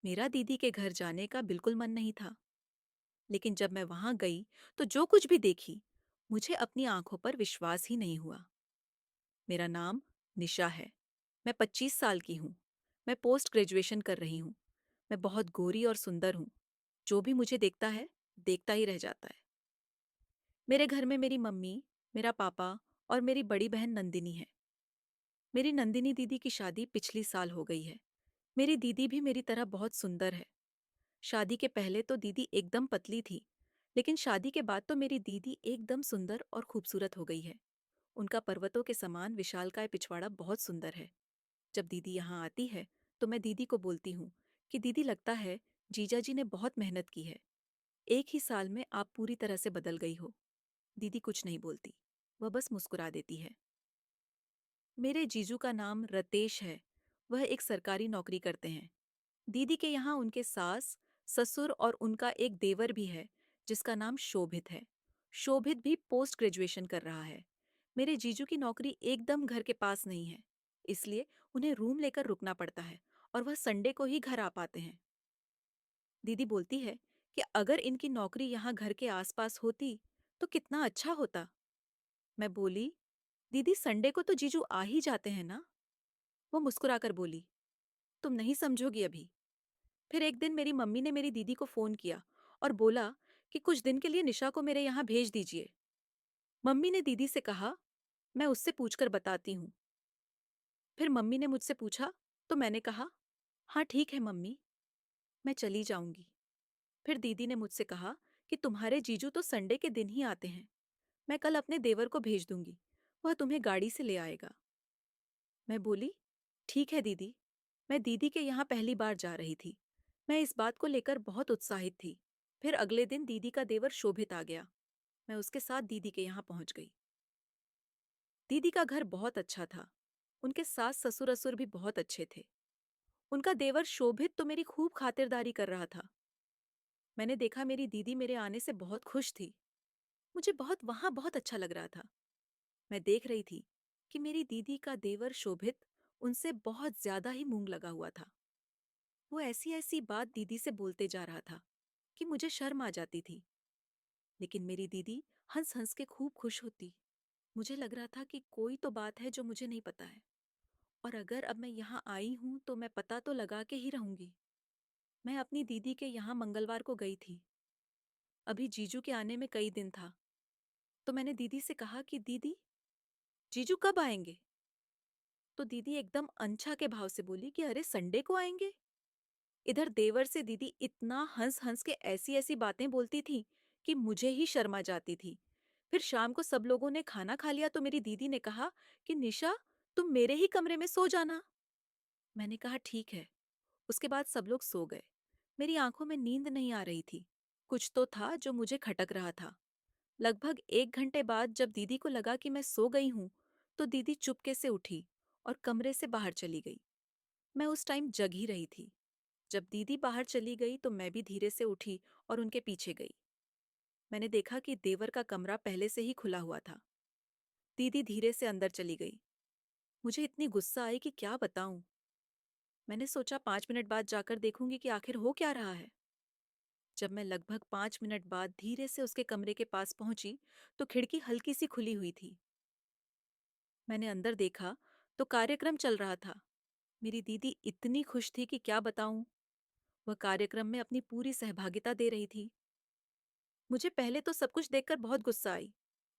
मेरा दीदी के घर जाने का बिल्कुल मन नहीं था, लेकिन जब मैं वहां गई तो जो कुछ भी देखी, मुझे अपनी आंखों पर विश्वास ही नहीं हुआ। मेरा नाम निशा है। मैं 25 साल की हूँ। मैं पोस्ट ग्रेजुएशन कर रही हूँ। मैं बहुत गोरी और सुंदर हूँ। जो भी मुझे देखता है, देखता ही रह जाता है। मेरे घर में मेरी मम्मी, मेरा पापा और मेरी बड़ी बहन नंदिनी है। मेरी नंदिनी दीदी की शादी पिछली साल हो गई है। मेरी दीदी भी मेरी तरह बहुत सुंदर है। शादी के पहले तो दीदी एकदम पतली थी, लेकिन शादी के बाद तो मेरी दीदी एकदम सुंदर और खूबसूरत हो गई है। उनका पर्वतों के समान विशालकाय पिछवाड़ा बहुत सुंदर है। जब दीदी यहाँ आती है, तो मैं दीदी को बोलती हूँ कि दीदी, लगता है जीजा जी ने बहुत मेहनत की है। एक ही साल में आप पूरी तरह से बदल गई हो। दीदी कुछ नहीं बोलती, वह बस मुस्कुरा देती है। मेरे जीजू का नाम रतेश है। वह एक सरकारी नौकरी करते हैं। दीदी के यहाँ उनके सास, ससुर और उनका एक देवर भी है, जिसका नाम शोभित है। शोभित भी पोस्ट ग्रेजुएशन कर रहा है। मेरे जीजू की नौकरी एकदम घर के पास नहीं है, इसलिए उन्हें रूम लेकर रुकना पड़ता है और वह संडे को ही घर आ पाते हैं। दीदी बोलती है कि अगर इनकी नौकरी यहाँ घर के आसपास होती तो कितना अच्छा होता। मैं बोली, दीदी संडे को तो जीजू आ ही जाते हैं ना। वो मुस्कुराकर बोली, तुम नहीं समझोगी अभी। फिर एक दिन मेरी मम्मी ने मेरी दीदी को फोन किया और बोला कि कुछ दिन के लिए निशा को मेरे यहाँ भेज दीजिए। मम्मी ने दीदी से कहा, मैं उससे पूछकर बताती हूँ। फिर मम्मी ने मुझसे पूछा, तो मैंने कहा, हाँ ठीक है मम्मी, मैं चली जाऊंगी। फिर दीदी ने मुझसे कहा कि तुम्हारे जीजू तो संडे के दिन ही आते हैं। मैं कल अपने देवर को भेज दूंगी, वह तुम्हें गाड़ी से ले आएगा। मैं बोली, ठीक है दीदी। मैं दीदी के यहाँ पहली बार जा रही थी। मैं इस बात को लेकर बहुत उत्साहित थी। फिर अगले दिन दीदी का देवर शोभित आ गया। मैं उसके साथ दीदी के यहाँ पहुंच गई। दीदी का घर बहुत अच्छा था। उनके सास ससुर असुर भी बहुत अच्छे थे। उनका देवर शोभित तो मेरी खूब खातिरदारी कर रहा था। मैंने देखा मेरी दीदी मेरे आने से बहुत खुश थी। मुझे वहां बहुत अच्छा लग रहा था। मैं देख रही थी कि मेरी दीदी का देवर शोभित उनसे बहुत ज्यादा ही मूंग लगा हुआ था। वो ऐसी ऐसी बात दीदी से बोलते जा रहा था कि मुझे शर्म आ जाती थी। लेकिन मेरी दीदी हंस हंस के खूब खुश होती। मुझे लग रहा था कि कोई तो बात है जो मुझे नहीं पता है, और अगर अब मैं यहाँ आई हूँ तो मैं पता तो लगा के ही रहूंगी। मैं अपनी दीदी के यहाँ मंगलवार को गई थी। अभी जीजू के आने में कई दिन था। तो मैंने दीदी से कहा कि दीदी, जीजू कब आएंगे? तो दीदी एकदम अनछा के भाव से बोली कि अरे संडे को आएंगे। इधर देवर से दीदी इतना हंस हंस के ऐसी ऐसी बातें बोलती थी कि मुझे ही शर्म आ जाती थी। फिर शाम को सब लोगों ने खाना खा लिया तो मेरी दीदी ने कहा कि निशा, तुम मेरे ही कमरे में सो जाना। मैंने कहा ठीक है। उसके बाद सब लोग सो गए। मेरी आंखों में नींद नहीं आ रही थी। कुछ तो था जो मुझे खटक रहा था। लगभग 1 घंटे बाद जब दीदी को लगा कि मैं सो गई हूँ, तो दीदी चुपके से उठी और कमरे से बाहर चली गई। मैं उस टाइम जग ही रही थी। जब दीदी बाहर चली गई तो मैं भी धीरे से उठी और उनके पीछे गई। मैंने देखा कि देवर का कमरा पहले से ही खुला हुआ था। दीदी धीरे से अंदर चली गई। मुझे इतनी गुस्सा आई कि क्या बताऊं। मैंने सोचा 5 मिनट बाद जाकर देखूंगी कि आखिर हो क्या रहा है। जब मैं लगभग 5 मिनट बाद धीरे से उसके कमरे के पास पहुंची, तो खिड़की हल्की सी खुली हुई थी। मैंने अंदर देखा तो कार्यक्रम चल रहा था। मेरी दीदी इतनी खुश थी कि क्या बताऊं। वह कार्यक्रम में अपनी पूरी सहभागिता दे रही थी। मुझे पहले तो सब कुछ देखकर बहुत गुस्सा आई।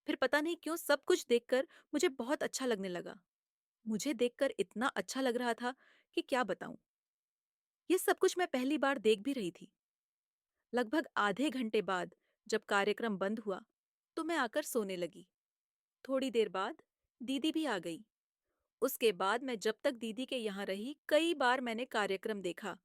फिर पता नहीं क्यों सब कुछ देखकर मुझे बहुत अच्छा लगने लगा। मुझे देखकर इतना अच्छा लग रहा था कि क्या बताऊं। ये सब कुछ मैं पहली बार देख भी रही थी। लगभग आधे घंटे बाद जब कार्यक्रम बंद हुआ, तो मैं आकर सोने लगी। थोड़ी देर बाद दीदी भी आ गई। उसके बाद मैं जब तक दीदी के यहाँ रही, कई बार मैंने कार्यक्रम देखा।